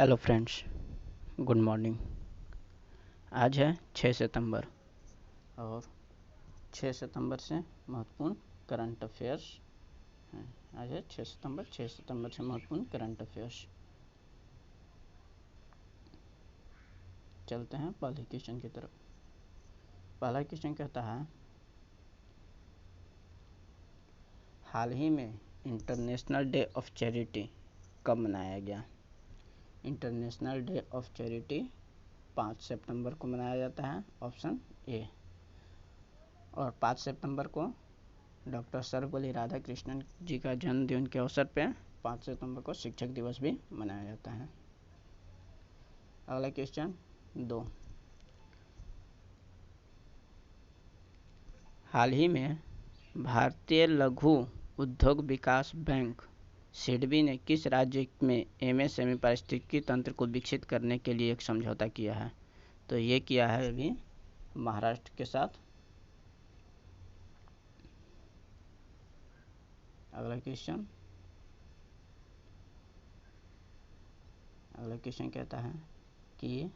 Hello friends, good morning. आज है 6 सितंबर और 6 सितंबर से महत्वपूर्ण करंट अफेयर्स हैं। आज है 6 सितंबर से महत्वपूर्ण करंट अफेयर्स। चलते हैं पहले क्वेश्चन की तरफ। पहला क्वेश्चन कहता है, हाल ही में इंटरनेशनल डे ऑफ चैरिटी कब मनाया गया? इंटरनेशनल डे ऑफ चैरिटी 5 सितंबर को मनाया जाता है, ऑप्शन ए। और 5 सितंबर को डॉक्टर सर्वपल्ली राधाकृष्णन जी का जन्मदिन के अवसर पर 5 सितंबर को शिक्षक दिवस भी मनाया जाता है। अगला क्वेश्चन 2, हाल ही में भारतीय लघु उद्योग विकास बैंक सिडबी ने किस राज्य में एमएसएमई पारिस्थितिकी तंत्र को विकसित करने के लिए एक समझौता किया है? तो ये किया है अभी महाराष्ट्र के साथ। अगला क्वेश्चन कहता है कि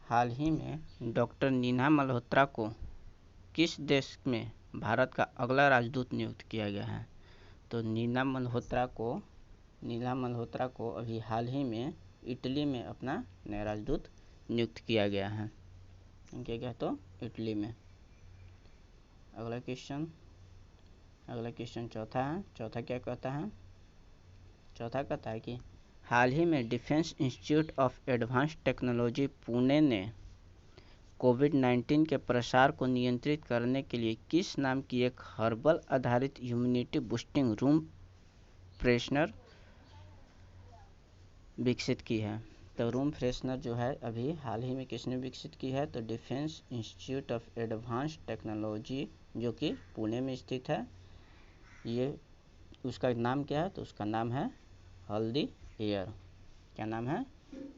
हाल ही में डॉक्टर नीना मल्होत्रा को किस देश में भारत का अगला राजदूत नियुक्त किया गया है? तो नीना मल्होत्रा को अभी हाल ही में इटली में अपना नया राजदूत नियुक्त किया गया है। क्या क्या तो इटली में। अगला क्वेश्चन चौथा है। चौथा क्या कहता है? चौथा कहता है कि हाल ही में defence institute of advanced technology Pune ने कोविड-19 के प्रसार को नियंत्रित करने के लिए किस नाम की एक हर्बल आधारित इम्यूनिटी बूस्टिंग रूम फ्रेशनर विकसित की है? तो रूम फ्रेशनर जो है अभी हाल ही में किसने विकसित की है? तो defence institute of advanced technology जो कि पुणे में स्थित है। ये उसका नाम क्या है? तो उसका नाम है हल्दी एयर। क्या नाम है?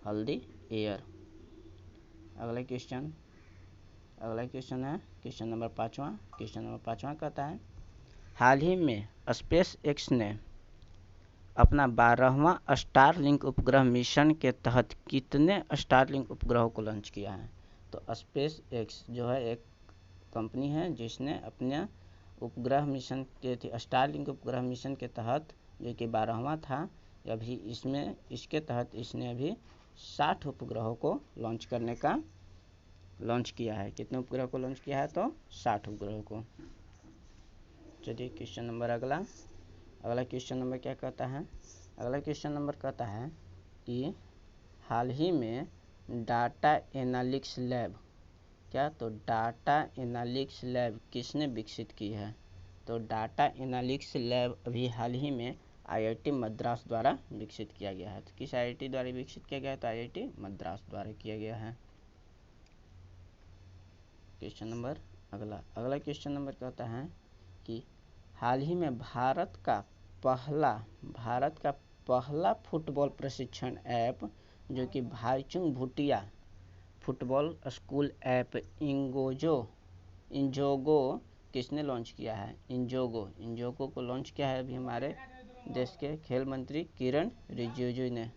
हल्दी एयर। अगला क्वेश्चन है क्वेश्चन नंबर 5वां। क्वेश्चन नंबर 5वां कहता है, हाल ही में स्पेस एक्स ने अपना 12वां स्टारलिंक उपग्रह मिशन के तहत कितने स्टारलिंक उपग्रहों को लॉन्च किया है? तो स्पेस एक्स जो है एक कंपनी है जिसने अपने उपग्रह मिशन के स्टारलिंक उपग्रह मिशन के तहत, जो कि 12वां था, अभी इसके तहत इसने अभी 60 उपग्रहों को लॉन्च किया है। कितने उपग्रह को लॉन्च किया है? तो 60 उपग्रहों को। चलिए क्वेश्चन नंबर अगला क्वेश्चन नंबर क्या कहता है? अगला क्वेश्चन नंबर कहता है कि हाल ही में डाटा एनालिटिक्स लैब, क्या? तो डाटा एनालिटिक्स लैब किसने विकसित की है? तो डाटा एनालिटिक्स लैब अभी हाल ही में आईआईटी मद्रास द्वारा विकसित किया गया है। तो किस आईआईटी द्वारा विकसित किया गया है? तो आईआईटी मद्रास द्वारा किया गया है। क्वेश्चन नंबर अगला क्वेश्चन नंबर कहता है कि हाल ही में भारत का पहला फुटबॉल प्रशिक्षण ऐप जो कि Bhaichung Bhutia football school app इंजोगो किसने लॉन्च किया है? इंजोगो को लॉन्च किया है अभी हमारे देश के खेल मंत्री किरण रिजिजू ने।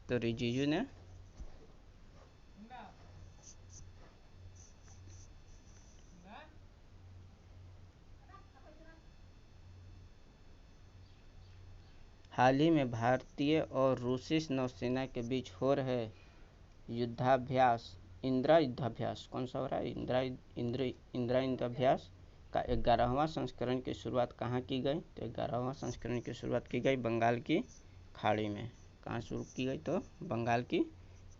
तो रिजिजू ने हाल ही में भारतीय और रूसी नौसेना के बीच हो रहे इंदिरा युद्धाभ्यास कौन सा हो रहा है? इंदिरा युद्धाभ्यास का 11वां संस्करण की शुरुआत कहाँ की गई? तो 11वां संस्करण की शुरुआत की गई बंगाल की खाड़ी में। कहाँ शुरू की गई? तो बंगाल की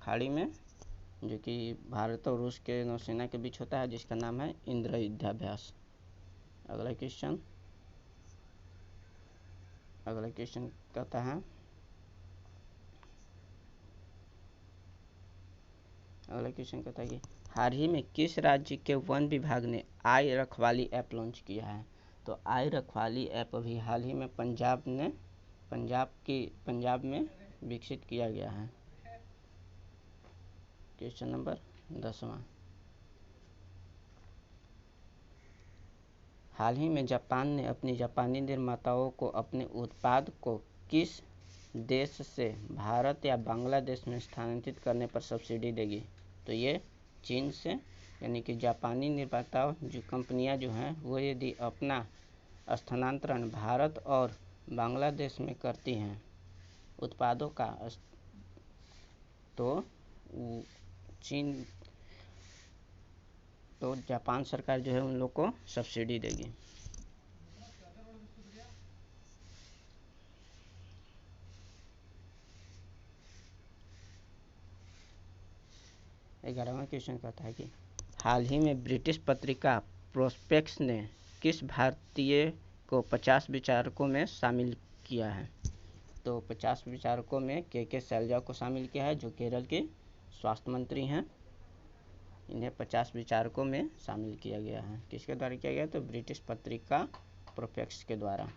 खाड़ी में, जो कि भारत और रूस के नौसेना के बीच होता है, जिसका नाम है इंदिरा युद्धाभ्यास। अगला क्वेश्चन कहता है, कि हाल ही में किस राज्य के वन विभाग ने आई रखवाली ऐप लॉन्च किया है? तो आई रखवाली ऐप अभी हाल ही में पंजाब में विकसित किया गया है। क्वेश्चन नंबर 10वां, हाल ही में जापान ने अपनी जापानी निर्माताओं को अपने उत्पाद को किस देश से भारत या बांग्लादेश में स्थानांतरित करने पर सब्सिडी देगी? तो ये चीन से, यानी कि जापानी निर्माता जो कंपनियां जो हैं वो यदि अपना स्थानांतरण भारत और बांग्लादेश में करती हैं उत्पादों का, तो चीन तो जापान सरकार जो है उन लोग को सब्सिडी देगी। ग्यारहवां क्वेश्चन कहता है कि हाल ही में ब्रिटिश पत्रिका प्रोस्पेक्स ने किस भारतीय को 50 विचारकों में शामिल किया है? तो 50 विचारकों में के शैलजा को शामिल किया है, जो केरल के स्वास्थ्य मंत्री हैं। इन्हें 50 विचारकों में शामिल किया गया है। किसके द्वारा किया गया? तो ब्रिटिश पत्रिका प्रोस्पेक्स के द्वारा।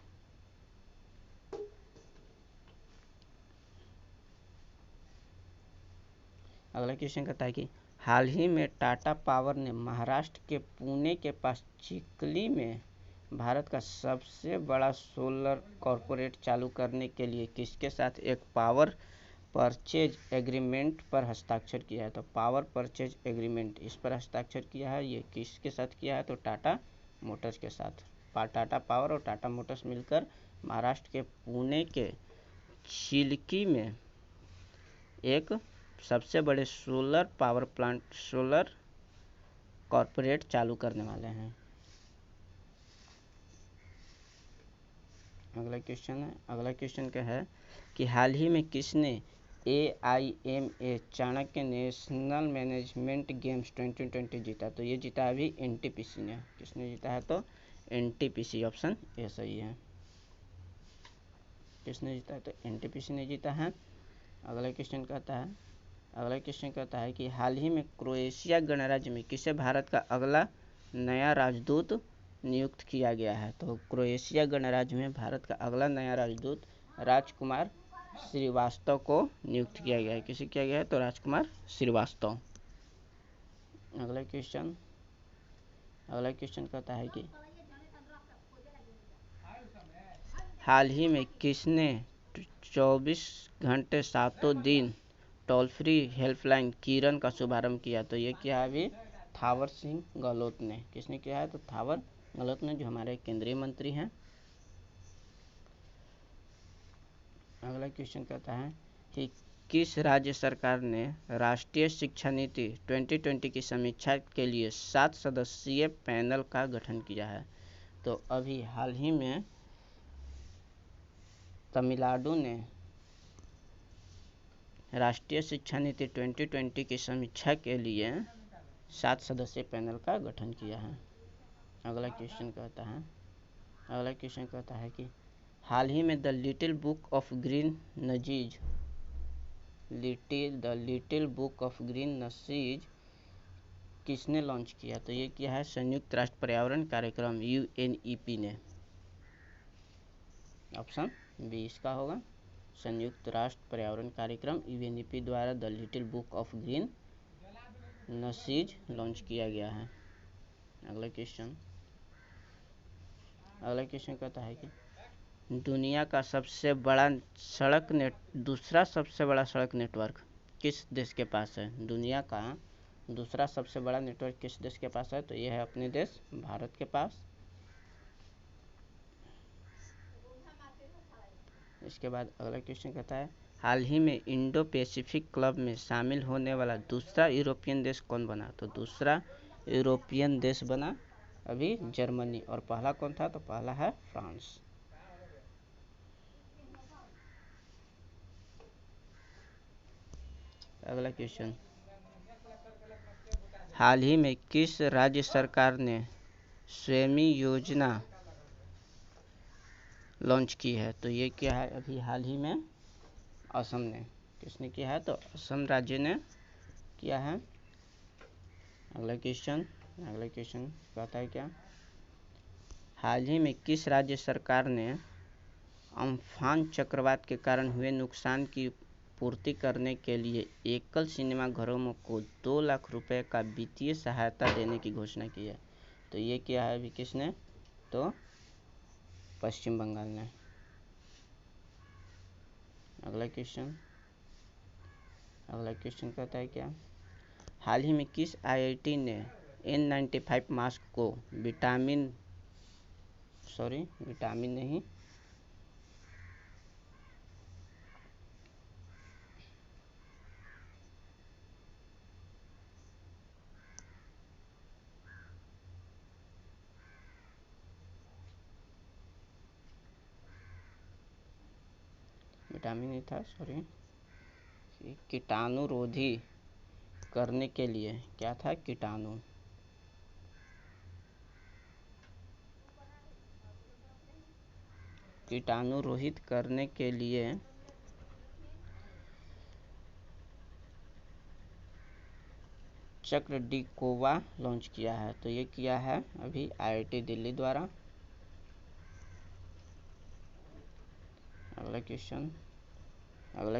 अगला क्वेश्चन कहता है कि हाल ही में टाटा पावर ने महाराष्ट्र के पुणे के पास चिखली में भारत का सबसे बड़ा सोलर कॉर्पोरेट चालू करने के लिए किसके साथ एक पावर परचेज एग्रीमेंट पर हस्ताक्षर किया है? तो पावर परचेज एग्रीमेंट, इस पर हस्ताक्षर किया है। ये किसके साथ किया है? तो टाटा मोटर्स के साथ। टाटा पावर और टाटा मोटर्स मिलकर महाराष्ट्र के पुणे के चिल्की में एक सबसे बड़े solar power plant, solar corporate चालू करने वाले हैं। अगला क्वेश्चन क्या है कि हाल ही में किसने AIMA Chanakya national management games 2020 जीता? तो ये जीता अभी NTPC ने। किसने जीता है? तो NTPC, ऑप्शन ए सही है। किसने जीता है? तो NTPC ने जीता है। अगला क्वेश्चन कहता है कि हाल ही में क्रोएशिया गणराज्य में किसे भारत का अगला नया राजदूत नियुक्त किया गया है? तो क्रोएशिया गणराज्य में भारत का अगला नया राजदूत राजकुमार श्रीवास्तव को नियुक्त किया गया है। किसे किया गया है? तो राजकुमार श्रीवास्तव। अगला क्वेश्चन कहता है कि हाल ही में किसने 24 घंटे सातों दिन टोल फ्री हेल्पलाइन किरण का शुभारंभ किया? तो ये किया है अभी थावर सिंह गहलोत ने। किसने किया है? तो थावर गहलोत ने, जो हमारे केंद्रीय मंत्री हैं। अगला क्वेश्चन कहता है कि किस राज्य सरकार ने राष्ट्रीय शिक्षा नीति 2020 की समीक्षा के लिए 7 सदस्यीय पैनल का गठन किया है? तो अभी हाल ही में तमिलनाडु ने राष्ट्रीय शिक्षा नीति 2020 की समीक्षा के लिए 7 सदस्यीय पैनल का गठन किया है। अगला क्वेश्चन कहता है कि हाल ही में the little book of green nudges किसने लॉन्च किया? तो ये किया है संयुक्त राष्ट्र पर्यावरण कार्यक्रम UNEP ने। ऑप्शन बी इसका होगा। संयुक्त राष्ट्र पर्यावरण कार्यक्रम UNEP द्वारा the little book of green nudges launch किया गया है। अगला क्वेश्चन कहता है कि दुनिया का दूसरा सबसे बड़ा सड़क नेटवर्क किस देश के पास है? दुनिया का दूसरा सबसे बड़ा नेटवर्क किस देश के पास है? तो यह है अपने देश भारत के पास। इसके बाद अगला क्वेश्चन कहता है हाल ही में इंडो पैसिफिक क्लब में शामिल होने वाला दूसरा यूरोपियन देश कौन बना? तो दूसरा यूरोपियन देश बना अभी जर्मनी, और पहला कौन था? तो पहला है फ्रांस। अगला क्वेश्चन, हाल ही में किस राज्य सरकार ने स्वयं योजना लॉन्च की है? तो ये क्या है अभी हाल ही में असम ने। किसने किया है? तो असम राज्य ने किया है। अगला क्वेश्चन कहता है क्या, हाल ही में किस राज्य सरकार ने अम्फान चक्रवात के कारण हुए नुकसान की पूर्ति करने के लिए एकल सिनेमा घरों को 2 लाख रुपए का वित्तीय सहायता देने की घोषणा की है? तो ये किया है अभी किसने? तो पश्चिम बंगाल ने। अगला क्वेश्चन कहता है क्या, हाल ही में किस आईआईटी ने N95 मास्क को विटामिन नहीं, विटामिन नहीं था, कीटाणुरोधी करने के लिए, क्या था, कीटाणुरोहित करने के लिए चक्रडिकोवा लॉन्च किया है। तो ये किया है अभी आईआईटी दिल्ली द्वारा। अगला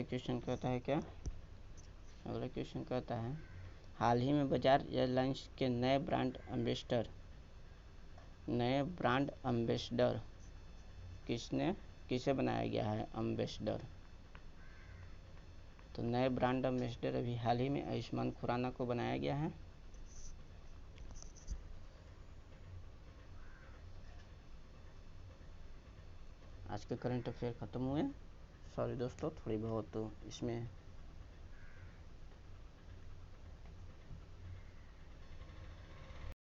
क्वेश्चन कहता है क्या, अगला क्वेश्चन कहता है हाल ही में बजाज एयरलाइंस के नए ब्रांड एम्बेसडर किसे बनाया गया है एम्बेसडर। तो नए ब्रांड एम्बेसडर अभी हाल ही में आयुष्मान खुराना को बनाया गया है। आज के करंट अफेयर ख़त्म हुए। सॉरी दोस्तों, थोड़ी बहुत इसमें